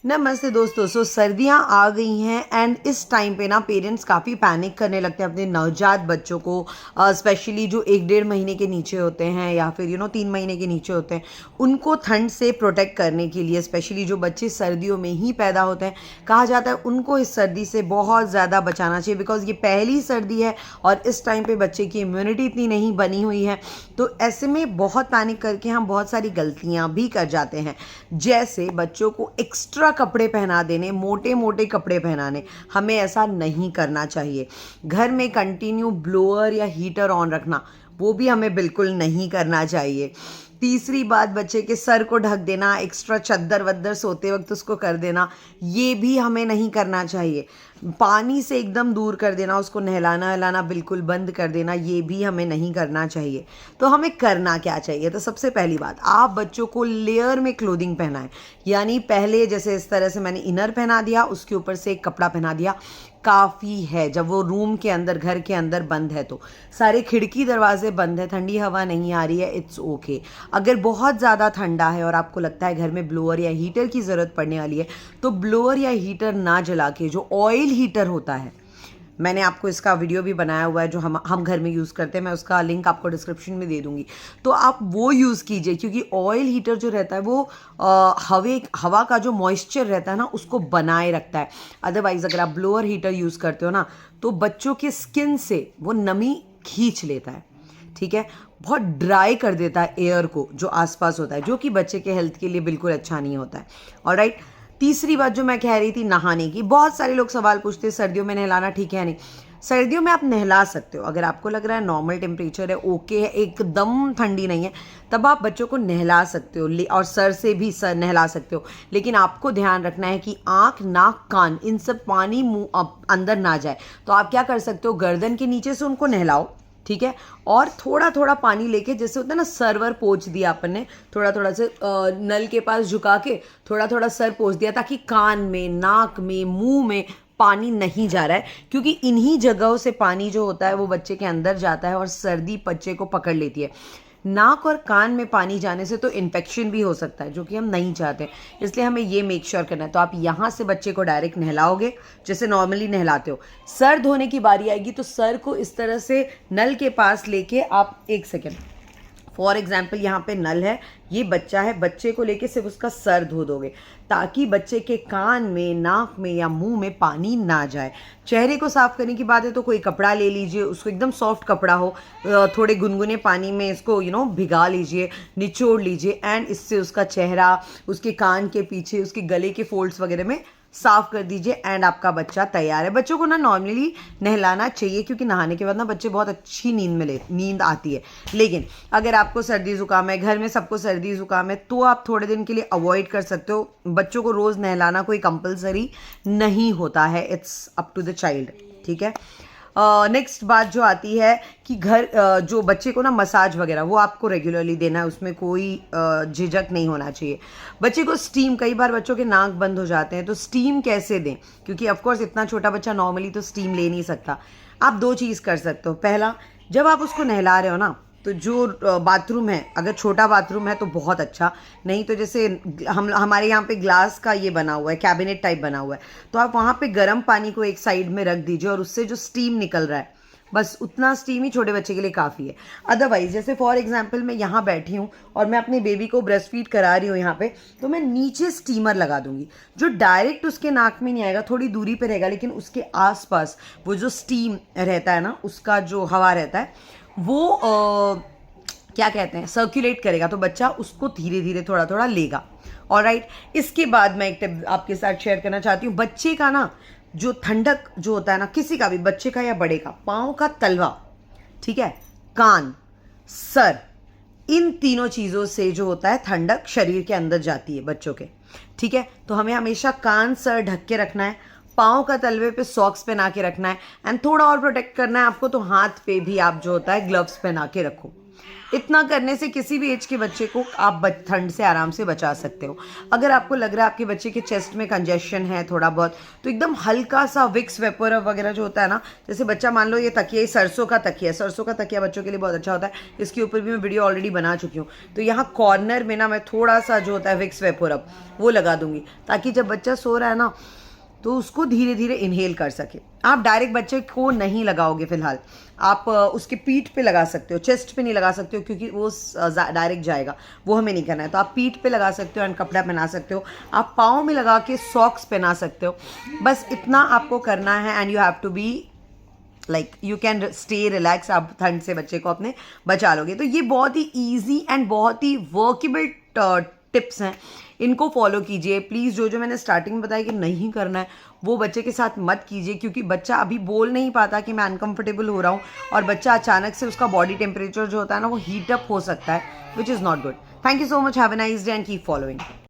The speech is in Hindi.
नमस्ते दोस्तों। सर्दियां आ गई हैं एंड इस टाइम पे ना पेरेंट्स काफ़ी पैनिक करने लगते हैं अपने नवजात बच्चों को, स्पेशली जो 1-1.5 महीने के नीचे होते हैं या फिर 3 महीने के नीचे होते हैं, उनको ठंड से प्रोटेक्ट करने के लिए। स्पेशली जो बच्चे सर्दियों में ही पैदा होते हैं, कहा जाता है उनको इस सर्दी से बहुत ज़्यादा बचाना चाहिए, बिकॉज ये पहली सर्दी है और इस टाइम पे बच्चे की इम्यूनिटी इतनी नहीं बनी हुई है। तो ऐसे में बहुत पैनिक करके हम बहुत सारी गलतियाँ भी कर जाते हैं, जैसे बच्चों को एक्स्ट्रा कपड़े पहना देने, मोटे मोटे कपड़े पहनाने। हमें ऐसा नहीं करना चाहिए। घर में कंटिन्यू ब्लोअर या हीटर ऑन रखना, वो भी हमें बिल्कुल नहीं करना चाहिए। तीसरी बात, बच्चे के सर को ढक देना, एक्स्ट्रा चद्दर वद्दर सोते वक्त उसको कर देना, ये भी हमें नहीं करना चाहिए। पानी से एकदम दूर कर देना, उसको नहलाना हिलाना बिल्कुल बंद कर देना, ये भी हमें नहीं करना चाहिए। तो हमें करना क्या चाहिए? तो सबसे पहली बात, आप बच्चों को लेयर में क्लोथिंग पहनाएं। यानी पहले जैसे इस तरह से मैंने इनर पहना दिया, उसके ऊपर से एक कपड़ा पहना दिया, काफ़ी है। जब वो रूम के अंदर, घर के अंदर बंद है तो सारे खिड़की दरवाजे बंद है, ठंडी हवा नहीं आ रही है, इट्स ओके। अगर बहुत ज़्यादा ठंडा है और आपको लगता है घर में ब्लोअर या हीटर की ज़रूरत पड़ने वाली है, तो ब्लोअर या हीटर ना जला के जो ऑयल हीटर होता है, मैंने आपको इसका वीडियो भी बनाया हुआ है जो हम घर में यूज़ करते हैं, मैं उसका लिंक आपको डिस्क्रिप्शन में दे दूँगी, तो आप वो यूज़ कीजिए। क्योंकि ऑयल हीटर जो रहता है वो हवा का जो मॉइस्चर रहता है ना, उसको बनाए रखता है। अदरवाइज़ अगर आप ब्लोअर हीटर यूज़ करते हो ना, तो बच्चों के स्किन से वो नमी खींच लेता है, ठीक है, बहुत ड्राई कर देता है एयर को जो आसपास होता है, जो कि बच्चे के हेल्थ के लिए बिल्कुल अच्छा नहीं होता है। ऑलराइट। तीसरी बात जो मैं कह रही थी, नहाने की। बहुत सारे लोग सवाल पूछते हैं सर्दियों में नहलाना ठीक है नहीं। सर्दियों में आप नहला सकते हो, अगर आपको लग रहा है नॉर्मल टेम्परेचर है, ओके है, एकदम ठंडी नहीं है, तब आप बच्चों को नहला सकते हो, और सर से भी सर नहला सकते हो। लेकिन आपको ध्यान रखना है कि आँख, नाक, कान, इन सब पानी मुँह अंदर ना जाए। तो आप क्या कर सकते हो, गर्दन के नीचे से उनको नहलाओ, ठीक है, और थोड़ा थोड़ा पानी लेके, जैसे होता है ना सरवर पोंछ दिया अपन ने, थोड़ा थोड़ा से नल के पास झुका के थोड़ा थोड़ा सर पोंछ दिया, ताकि कान में, नाक में, मुंह में पानी नहीं जा रहा है। क्योंकि इन्हीं जगहों से पानी जो होता है वो बच्चे के अंदर जाता है और सर्दी बच्चे को पकड़ लेती है। नाक और कान में पानी जाने से तो इन्फेक्शन भी हो सकता है, जो कि हम नहीं चाहते। इसलिए हमें ये मेक श्योर करना है। तो आप यहाँ से बच्चे को डायरेक्ट नहलाओगे जैसे नॉर्मली नहलाते हो। सर धोने की बारी आएगी तो सर को इस तरह से नल के पास लेके आप, एक सेकेंड, फॉर एग्जाम्पल यहाँ पे नल है, ये बच्चा है, बच्चे को लेके सिर्फ उसका सर धो दोगे, ताकि बच्चे के कान में, नाक में या मुंह में पानी ना जाए। चेहरे को साफ करने की बात है तो कोई कपड़ा ले लीजिए, उसको एकदम सॉफ्ट कपड़ा हो, थोड़े गुनगुने पानी में इसको भिगा लीजिए, निचोड़ लीजिए, एंड इससे उसका चेहरा, उसके कान के पीछे, उसके गले के फोल्ड्स वगैरह में साफ कर दीजिए, एंड आपका बच्चा तैयार है। बच्चों को ना नॉर्मली नहलाना चाहिए, क्योंकि नहाने के बाद ना बच्चे बहुत अच्छी नींद आती है। लेकिन अगर आपको सर्दी जुकाम है, घर में सबको सर्दी जुकाम है, तो आप थोड़े दिन के लिए अवॉइड कर सकते हो। बच्चों को रोज़ नहलाना कोई कंपलसरी नहीं होता है, it's up to the child, ठीक है। नेक्स्ट बात जो आती है कि जो बच्चे को ना मसाज वगैरह वो आपको रेगुलरली देना है, उसमें कोई झिझक नहीं होना चाहिए। बच्चे को स्टीम, कई बार बच्चों के नाक बंद हो जाते हैं, तो स्टीम कैसे दें? क्योंकि ऑफकोर्स इतना छोटा बच्चा नॉर्मली तो स्टीम ले नहीं सकता। आप दो चीज़ कर सकते हो। पहला, जब आप उसको नहला रहे हो ना, तो जो बाथरूम है, अगर छोटा बाथरूम है तो बहुत अच्छा, नहीं तो जैसे हमारे यहाँ पे ग्लास का ये बना हुआ है, कैबिनेट टाइप बना हुआ है, तो आप वहाँ पे गर्म पानी को एक साइड में रख दीजिए, और उससे जो स्टीम निकल रहा है, बस उतना स्टीम ही छोटे बच्चे के लिए काफ़ी है। अदरवाइज जैसे फॉर एग्जांपल मैं यहाँ बैठी हूँ और मैं अपने बेबी को ब्रेस्ट फीड करा रही हूँ यहाँ पे, तो मैं नीचे स्टीमर लगा दूंगी, जो डायरेक्ट उसके नाक में नहीं आएगा, थोड़ी दूरी पे रहेगा, लेकिन उसके आसपास वो जो स्टीम रहता है ना, उसका जो हवा रहता है, वो क्या कहते हैं, सर्कुलेट करेगा, तो बच्चा उसको धीरे धीरे थोड़ा थोड़ा लेगा। ऑलराइट। इसके बाद मैं एक टिप आपके साथ शेयर करना चाहती हूँ। बच्चे का ना जो ठंडक जो होता है ना, किसी का भी, बच्चे का या बड़े का, पाँव का तलवा, ठीक है, कान, सर, इन तीनों चीज़ों से जो होता है ठंडक शरीर के अंदर जाती है बच्चों के, ठीक है। तो हमें हमेशा कान, सर ढक के रखना है, पाँव का तलवे पे सॉक्स पहना के रखना है, एंड थोड़ा और प्रोटेक्ट करना है आपको तो हाथ पे भी आप जो होता है ग्लव्स पहना के रखो। इतना करने से किसी भी एज के बच्चे को आप ठंड से आराम से बचा सकते हो। अगर आपको लग रहा है आपके बच्चे के चेस्ट में कंजेशन है थोड़ा बहुत, तो एकदम हल्का सा विक्स वेपोरब वगैरह जो होता है ना, जैसे बच्चा मान लो ये तकिया, सरसों का तकिया बच्चों के लिए बहुत अच्छा होता है। इसके ऊपर भी मैं वीडियो ऑलरेडी बना चुकी हूँ। तो यहाँ कॉर्नर में ना मैं थोड़ा सा जो होता है विक्स वेपोरब वो लगा दूंगी, ताकि जब बच्चा सो रहा है ना तो उसको धीरे धीरे इनहेल कर सके। आप डायरेक्ट बच्चे को नहीं लगाओगे फिलहाल, आप उसके पीठ पे लगा सकते हो, चेस्ट पे नहीं लगा सकते हो क्योंकि वो डायरेक्ट जाएगा, वो हमें नहीं करना है। तो आप पीठ पे लगा सकते हो एंड कपड़ा पहना सकते हो, आप पाँव में लगा के सॉक्स पहना सकते हो। बस इतना आपको करना है and you have to be like you can stay relax. आप ठंड से बच्चे को अपने बचा लोगे। तो ये बहुत ही ईजी एंड बहुत ही वर्केबल टिप्स हैं, इनको फॉलो कीजिए प्लीज़। जो मैंने स्टार्टिंग में बताया कि नहीं करना है वो बच्चे के साथ मत कीजिए, क्योंकि बच्चा अभी बोल नहीं पाता कि मैं अनकंफर्टेबल हो रहा हूँ, और बच्चा अचानक से उसका बॉडी टेम्परेचर जो होता है ना वो हीट अप हो सकता है, which is not good. Thank you so much, have a nice day and keep following.